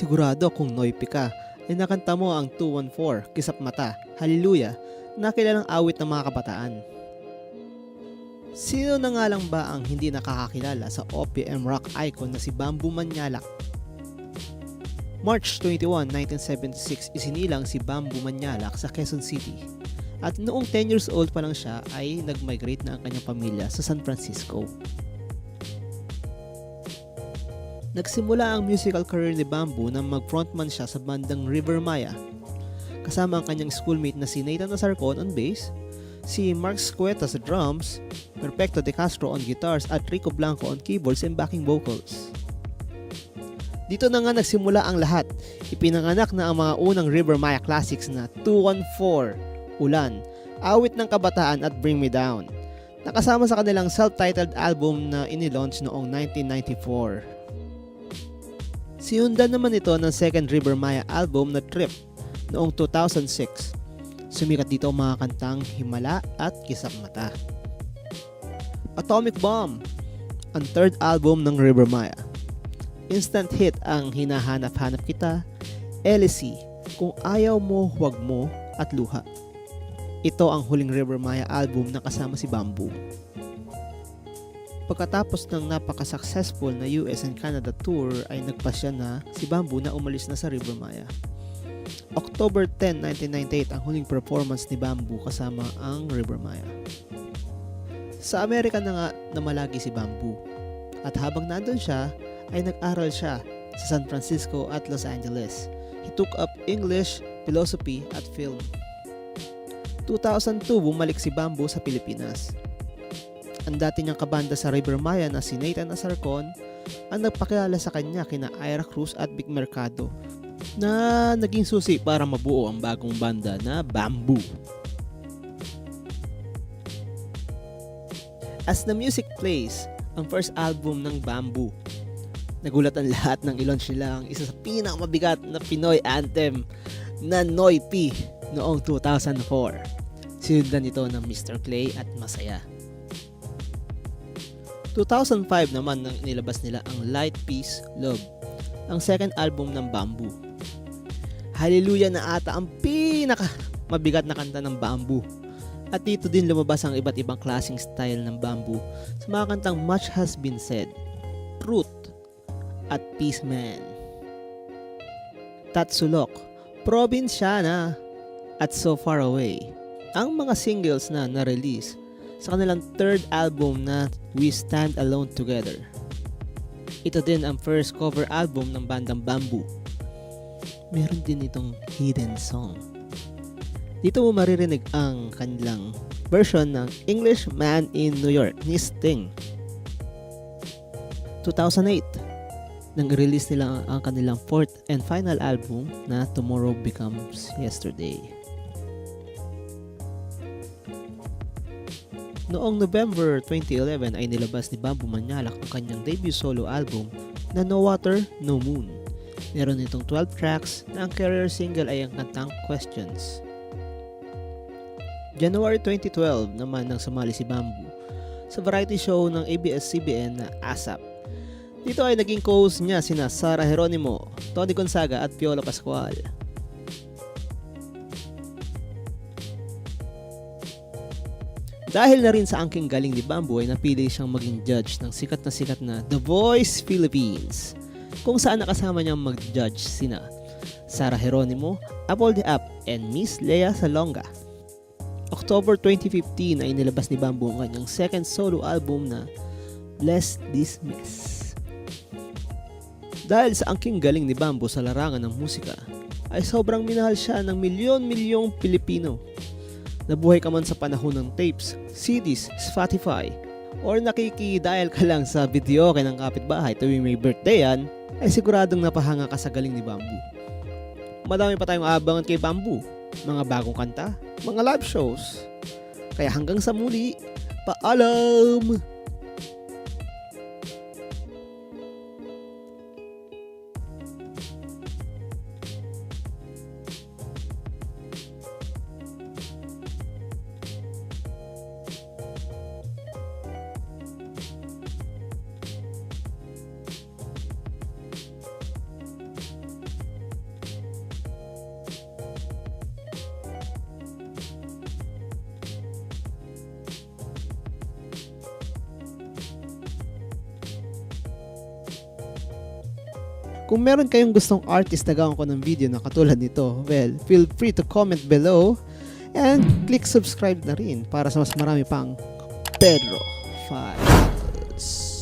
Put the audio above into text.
Sigurado kung Noypi ka, ay nakanta mo ang 214, Kisap Mata, Hallelujah, na kilalang awit ng mga kabataan. Sino na nga lang ba ang hindi nakakakilala sa OPM rock icon na si Bamboo Manyalak? March 21, 1976 isinilang si Bamboo Manyalak sa Quezon City. At noong 10 years old pa lang siya ay nag-migrate na ang kanyang pamilya sa San Francisco. Nagsimula ang musical career ni Bamboo nang mag-frontman siya sa bandang River Maya. Kasama ang kanyang schoolmate na si Nathan Asarcon on bass, si Mark Squeta sa drums, Perfecto de Castro on guitars at Rico Blanco on keyboards and backing vocals. Dito na nga nagsimula ang lahat. Ipinanganak na ang mga unang River Maya classics na 214, Ulan, Awit ng Kabataan at Bring Me Down. Nakasama sa kanilang self-titled album na inilaunch noong 1994. Sinundan naman ito ng second River Maya album na Trip noong 2006. Sumikat dito ang mga kantang Himala at Kisap Mata. Atomic Bomb, ang third album ng River Maya. Instant hit ang Hinahanap-hanap Kita, LC, Kung Ayaw Mo, Huwag Mo, at Luha. Ito ang huling River Maya album na kasama si Bamboo. Pagkatapos ng napaka-successful na US and Canada tour ay nagpasya na si Bamboo na umalis na sa River Maya. October 10, 1998 ang huling performance ni Bamboo kasama ang River Maya. Sa Amerika na nga namalagi si Bamboo. At habang nandun siya, ay nag-aral siya sa San Francisco at Los Angeles. He took up English, philosophy at film. 2002 bumalik si Bamboo sa Pilipinas. Ang dati niyang kabanda sa River Maya na si Nathan Asarcon ang nagpakilala sa kanya kina Ira Cruz at Vic Mercado na naging susi para mabuo ang bagong banda na Bamboo. As the music plays, ang first album ng Bamboo, nagulat ang lahat ng i-launch nila ang isa sa pinakamabigat na Pinoy anthem na Noypi noong 2004. Sinundan ito ng Mr. Clay at Masaya. 2005 naman nang nilabas nila ang Light, Peace, Love, ang second album ng Bamboo. Hallelujah na ata ang pinaka mabigat na kanta ng Bamboo. At dito din lumabas ang iba't ibang klaseng style ng Bamboo sa mga kantang Much Has Been Said, Truth, at Peace Man. Tatsulok, Probinsyana, at So Far Away, ang mga singles na na-release sa kanilang third album na We Stand Alone Together. Ito din ang first cover album ng bandang Bamboo. Meron din itong hidden song. Dito mo maririnig ang kanilang version ng English Man in New York ni Sting. 2008, nang release nila ang kanilang fourth and final album na Tomorrow Becomes Yesterday. Noong November 2011 ay nilabas ni Bamboo Manyalak ang kanyang debut solo album na No Water, No Moon. Meron itong 12 tracks na ang career single ay ang kantang Questions. January 2012 naman nang sumali si Bamboo sa variety show ng ABS-CBN na ASAP. Dito ay naging co-host niya sina Sara Geronimo, Tony Gonzaga at Piolo Pascual. Dahil na rin sa angking galing ni Bamboo ay napili siyang maging judge ng sikat na The Voice Philippines, kung saan nakasama niyang mag-judge sina Sara Geronimo, Apple the App, and Miss Lea Salonga. October 2015 ay nilabas ni Bamboo ang kanyang second solo album na Bless This Mess. Dahil sa angking galing ni Bamboo sa larangan ng musika, ay sobrang minahal siya ng milyon-milyong Pilipino. Nabuhay ka man sa panahon ng tapes, CDs, Spotify, or nakiki-dial ka lang sa videoke ng kapitbahay tuwing may birthday yan, ay siguradong napahanga ka sa galing ni Bamboo. Madami pa tayong aabangan kay Bamboo, mga bagong kanta, mga live shows. Kaya hanggang sa muli, paalam! Kung meron kayong gustong artist na gawin ko ng video na katulad nito, well, feel free to comment below and click subscribe na rin para sa mas marami pang Pedro Files.